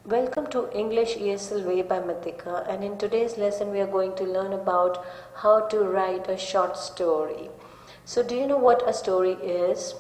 Welcome to English ESL Way by Meetika, and in today's lesson we are going to learn about how to write a short story. So do you know what a story is?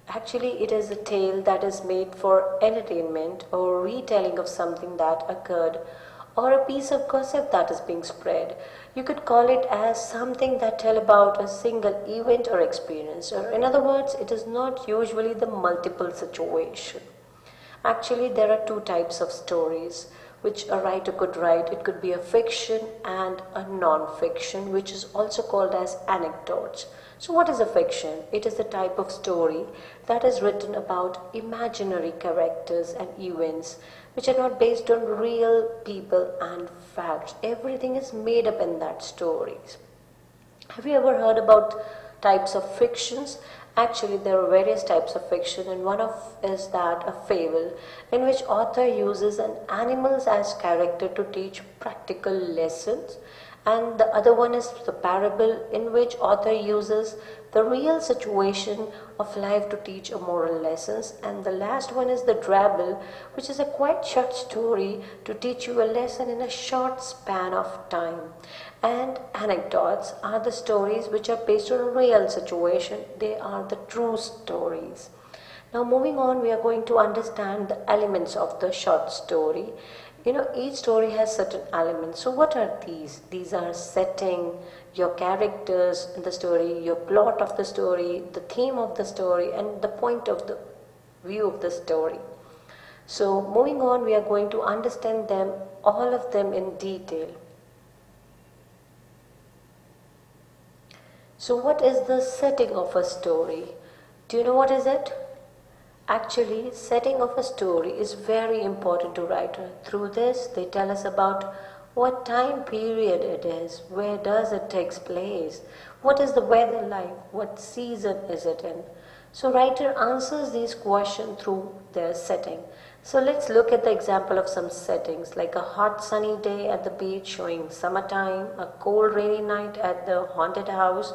Actually, it is a tale that is made for entertainment or retelling of something that occurred or a piece of gossip that is being spread. You could call it as something that tell about a single event or experience, or in other words, it is not usually the multiple situation. Actually, there are two types of stories which a writer could write. It could be a fiction and a non-fiction, which is also called as anecdotes. So what is a fiction? It is a type of story that is written about imaginary characters and events which are not based on real people and facts. Everything is made up in that stories. Have you ever heard about types of fictions? Actually, there are various types of fiction, and one of is that a fable in which author uses an animals as character to teach practical lessons, and the other one is the parable in which author uses the real situation of life to teach a moral lessons, and the last one is the drabble, which is a quite short story to teach you a lesson in a short span of time. And anecdotes are the stories which are based on a real situation. They are the true stories. Now moving on, we are going to understand the elements of the short story. Each story has certain elements. So what are these? These are setting, your characters in the story, your plot of the story, the theme of the story, and the point of the view of the story. So moving on, we are going to understand them, all of them in detail. So what is the setting of a story? Do you know what is it? Actually, setting of a story is very important to writer. Through this, they tell us about what time period it is, where does it takes place, what is the weather like, what season is it in. So writer answers these questions through their setting. So let's look at the example of some settings, like a hot sunny day at the beach showing summertime, a cold rainy night at the haunted house,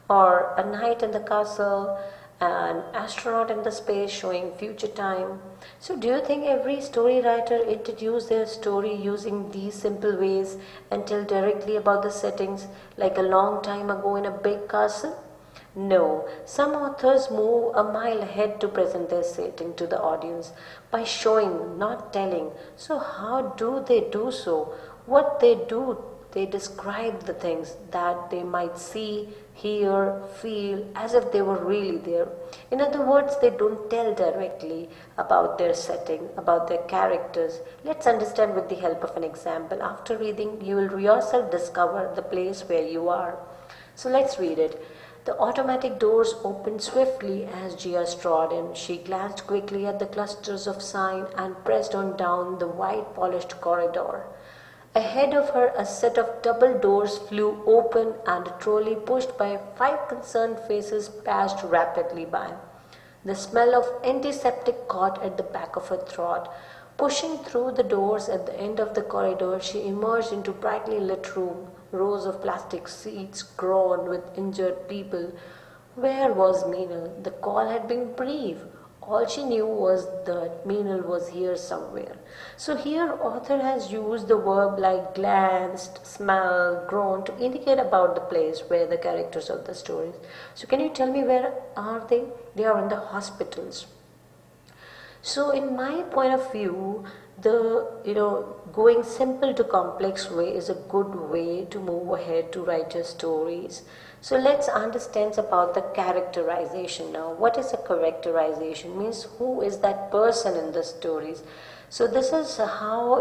or a night in the castle, an astronaut in the space showing future time. So do you think every story writer introduce their story using these simple ways and tell directly about the settings like a long time ago in a big castle? No, some authors move a mile ahead to present their setting to the audience by showing, not telling. So how do they do so? What they do, they describe the things that they might see, hear, feel as if they were really there. In other words, they don't tell directly about their setting, about their characters. Let's understand with the help of an example. After reading, you will yourself discover the place where you are. So let's read it. The automatic doors opened swiftly as Gia strode in. She glanced quickly at the clusters of sign and pressed on down the white polished corridor. Ahead of her, a set of double doors flew open and a trolley pushed by 5 concerned faces passed rapidly by. The smell of antiseptic caught at the back of her throat. Pushing through the doors at the end of the corridor, she emerged into brightly lit room. Rows of plastic seats groaned with injured people. Where was Meenal? The call had been brief. All she knew was that Meenal was here somewhere. So here author has used the verb like glanced, smell, groan to indicate about the place where the characters of the stories. So can you tell me where are they? They are in the hospitals. So in my point of view, the going simple to complex way is a good way to move ahead to write your stories. So let's understand about the characterization now. What is a characterization? Means who is that person in the stories. So this is how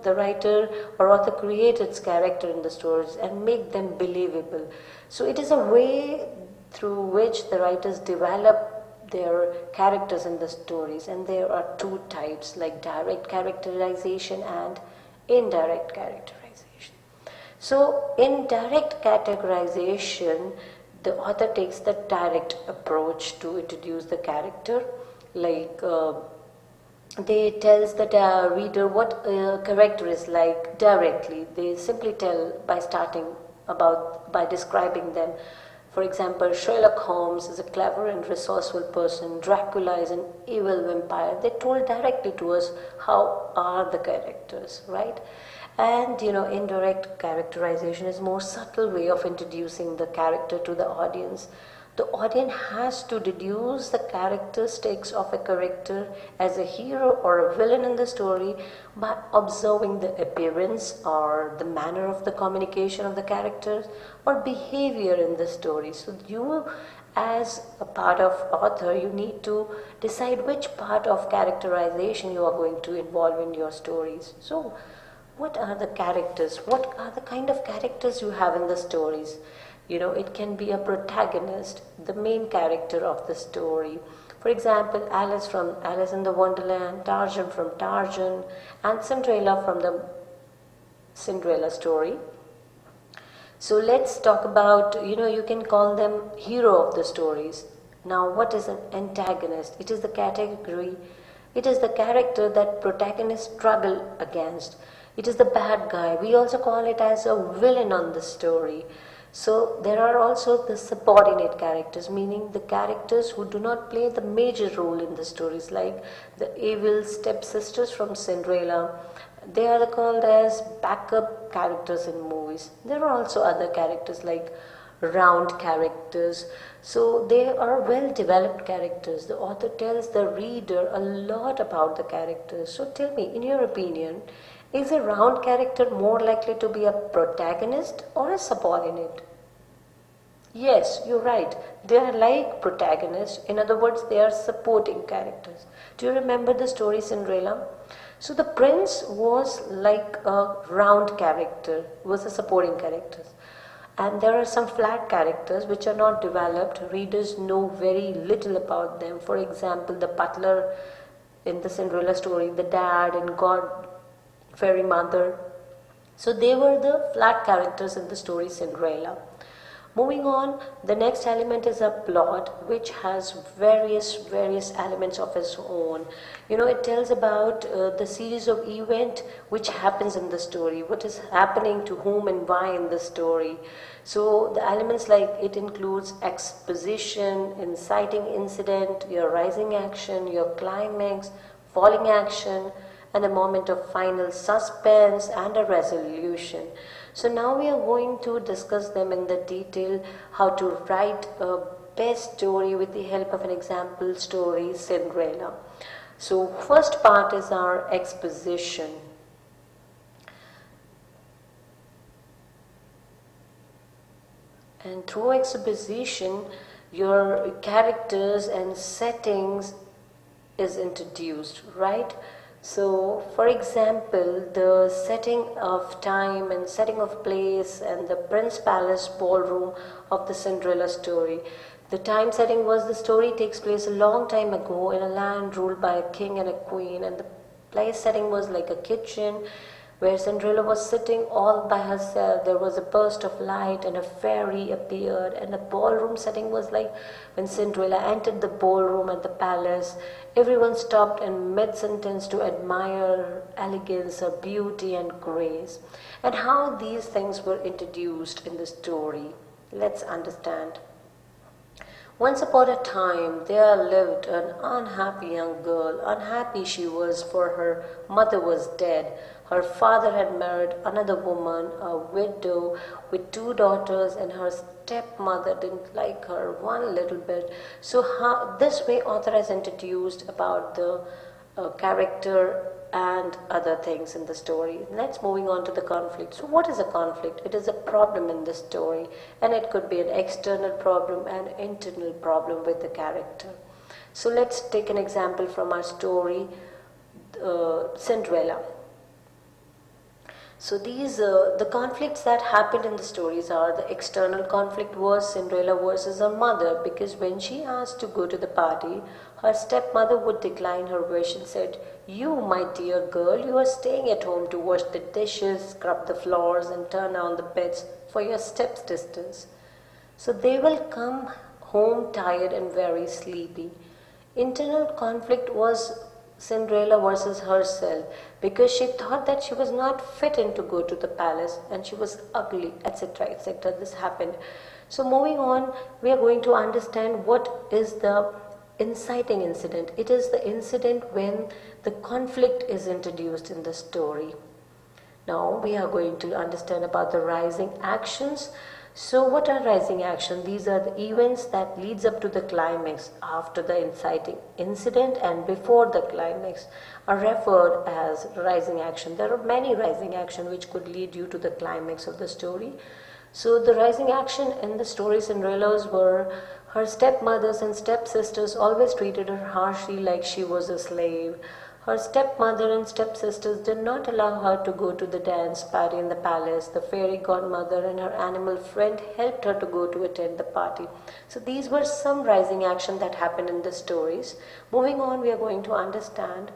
the writer or author creates its character in the stories and make them believable. So it is a way through which the writers develop their characters in the stories, and there are two types like direct characterization and indirect characterization. So in direct categorization, the author takes the direct approach to introduce the character, like they tells the reader what a character is like directly. They simply tell by starting by describing them. For example, Sherlock Holmes is a clever and resourceful person, Dracula is an evil vampire. They told directly to us how are the characters, right? And indirect characterization is more subtle way of introducing the character to the audience. The audience has to deduce the characteristics of a character as a hero or a villain in the story by observing the appearance or the manner of the communication of the characters or behavior in the story. So you, as a part of author, you need to decide which part of characterization you are going to involve in your stories. So what are the characters? What are the kind of characters you have in the stories? It can be a protagonist, the main character of the story. For example, Alice from Alice in the Wonderland, Tarzan from Tarzan, and Cinderella from the Cinderella story. So let's talk about, you can call them hero of the stories. Now, what is an antagonist? It is the character that protagonists struggle against. It is the bad guy. We also call it as a villain on the story. So there are also the subordinate characters, meaning the characters who do not play the major role in the stories, like the evil stepsisters from Cinderella. They are called as backup characters in movies. There are also other characters like round characters. So they are well developed characters. The author tells the reader a lot about the characters. So tell me, in your opinion, is a round character more likely to be a protagonist or a subordinate? Yes, you're right. They are like protagonists. In other words, they are supporting characters. Do you remember the story Cinderella? So the prince was like a round character, was a supporting character. And there are some flat characters which are not developed. Readers know very little about them. For example, the butler in the Cinderella story, the dad and God fairy mother. So they were the flat characters in the story Cinderella. Moving on, the next element is a plot which has various elements of its own. It tells about the series of event which happens in the story, what is happening to whom and why in the story. So the elements like it includes exposition, inciting incident, your rising action, your climax, falling action, and a moment of final suspense and a resolution. So now we are going to discuss them in the detail, how to write a best story with the help of an example story, Cinderella. So first part is our exposition. And through exposition, your characters and settings is introduced, right? So, for example, the setting of time and setting of place and the Prince Palace ballroom of the Cinderella story. The time setting was the story takes place a long time ago in a land ruled by a king and a queen, and the place setting was like a kitchen where Cinderella was sitting all by herself. There was a burst of light and a fairy appeared, and the ballroom setting was like when Cinderella entered the ballroom at the palace, everyone stopped in mid-sentence to admire her elegance, her beauty and grace. And how these things were introduced in the story, let's understand. Once upon a time, there lived an unhappy young girl. Unhappy she was, for her mother was dead. Her father had married another woman, a widow with 2 daughters, and her stepmother didn't like her one little bit. So this way author has introduced about the character and other things in the story. Let's moving on to the conflict. So what is a conflict? It is a problem in the story, and it could be an external problem and internal problem with the character. So let's take an example from our story, Cinderella. So these the conflicts that happened in the stories are the external conflict was Cinderella versus her mother, because when she asked to go to the party, her stepmother would decline her wish and said, "You, my dear girl, you are staying at home to wash the dishes, scrub the floors and turn down the beds for your stepsisters. So they will come home tired and very sleepy." Internal conflict was Cinderella versus herself, because she thought that she was not fit in to go to the palace and she was ugly, etc., etc. This happened. So moving on, we are going to understand what is the inciting incident. It is the incident when the conflict is introduced in the story. Now we are going to understand about the rising actions. So what are rising actions? These are the events that leads up to the climax after the inciting incident and before the climax are referred as rising action. There are many rising action which could lead you to the climax of the story. So the rising action in the story Cinderella's were her stepmothers and stepsisters always treated her harshly like she was a slave. Her stepmother and stepsisters did not allow her to go to the dance party in the palace. The fairy godmother and her animal friend helped her to go to attend the party. So these were some rising action that happened in the stories. Moving on, we are going to understand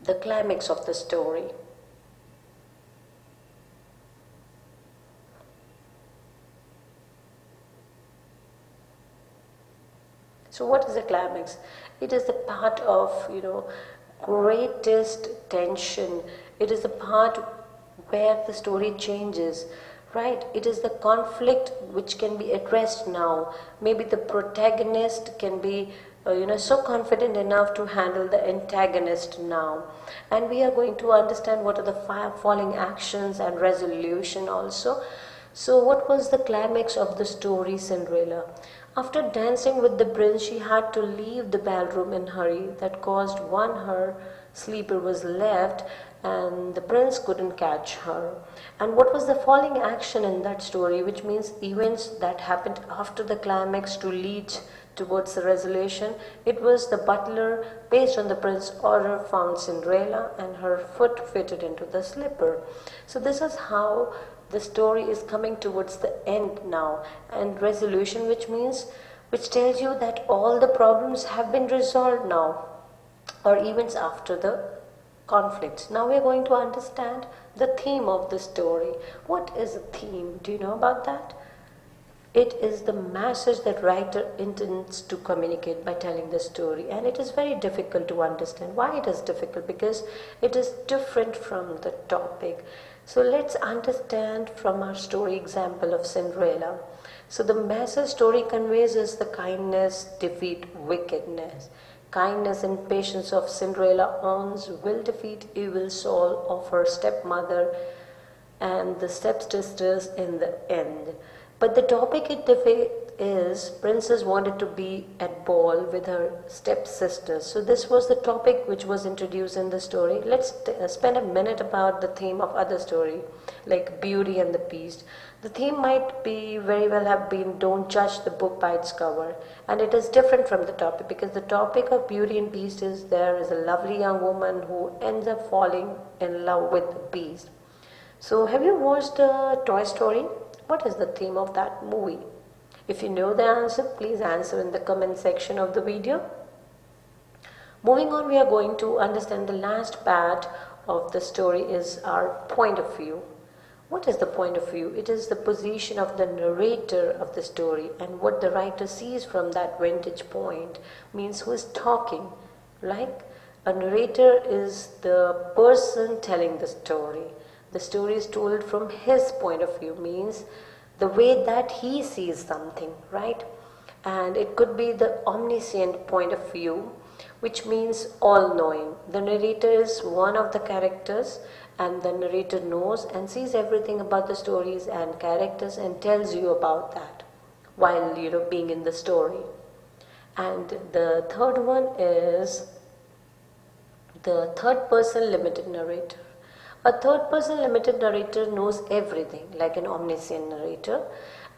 the climax of the story. So what is the climax? It is the part of, greatest tension. It is the part where the story changes, right? It is the conflict which can be addressed now. Maybe the protagonist can be so confident enough to handle the antagonist now. And we are going to understand what are the falling actions and resolution also. So what was the climax of the story Cinderella? After dancing with the prince, she had to leave the ballroom in a hurry. That caused her sleeper was left and the prince couldn't catch her. And what was the falling action in that story, which means events that happened after the climax to lead towards the resolution? It was the butler, based on the prince's order, found Cinderella and her foot fitted into the slipper. So this is how the story is coming towards the end now, and resolution, which tells you that all the problems have been resolved now, or events after the conflicts. Now we are going to understand the theme of the story. What is a theme? Do you know about that? It is the message that writer intends to communicate by telling the story, and it is very difficult to understand. Why it is difficult? Because it is different from the topic. So let's understand from our story example of Cinderella. So the message story conveys is the kindness defeat wickedness. Kindness and patience of Cinderella earns will defeat evil soul of her stepmother and the stepsisters in the end. But the topic it debates is princess wanted to be at ball with her stepsisters. So this was the topic which was introduced in the story. Let's spend a minute about the theme of other story, like Beauty and the Beast. The theme might be very well have been don't judge the book by its cover, and it is different from the topic because the topic of Beauty and Beast is there is a lovely young woman who ends up falling in love with the beast. So have you watched Toy Story? What is the theme of that movie? If you know the answer, please answer in the comment section of the video. Moving on, we are going to understand the last part of the story is our point of view. What is the point of view? It is the position of the narrator of the story and what the writer sees from that vantage point, means who is talking. Like a narrator is the person telling the story. The story is told from his point of view, means the way that he sees something, right? And it could be the omniscient point of view, which means all-knowing. The narrator is one of the characters, and the narrator knows and sees everything about the stories and characters and tells you about that while being in the story. And the third one is the third person limited narrator. A third person limited narrator knows everything like an omniscient narrator,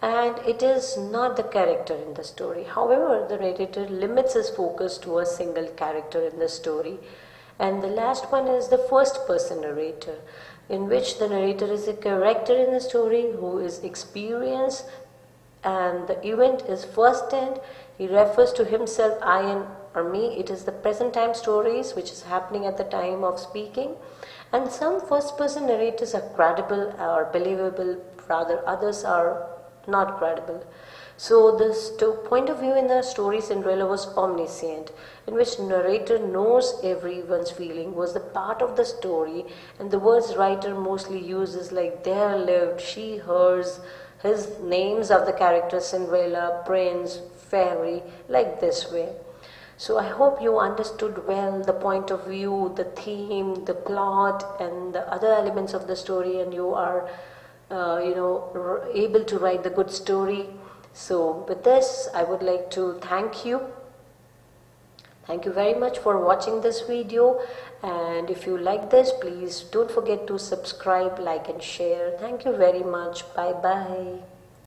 and it is not the character in the story. However, the narrator limits his focus to a single character in the story. And the last one is the first person narrator, in which the narrator is a character in the story who is experienced and the event is first hand. He refers to himself, I and or me. It is the present time stories which is happening at the time of speaking. And some first person narrators are credible or believable, rather others are not credible. So the point of view in the story Cinderella was omniscient, in which narrator knows everyone's feeling, was the part of the story, and the words writer mostly uses like there lived, she, hers, his names of the characters Cinderella, Prince, Fairy, like this way. So I hope you understood well the point of view, the theme, the plot, and the other elements of the story, and you are, able to write the good story. So with this, I would like to thank you. Thank you very much for watching this video, and if you like this, please don't forget to subscribe, like and share. Thank you very much. Bye bye.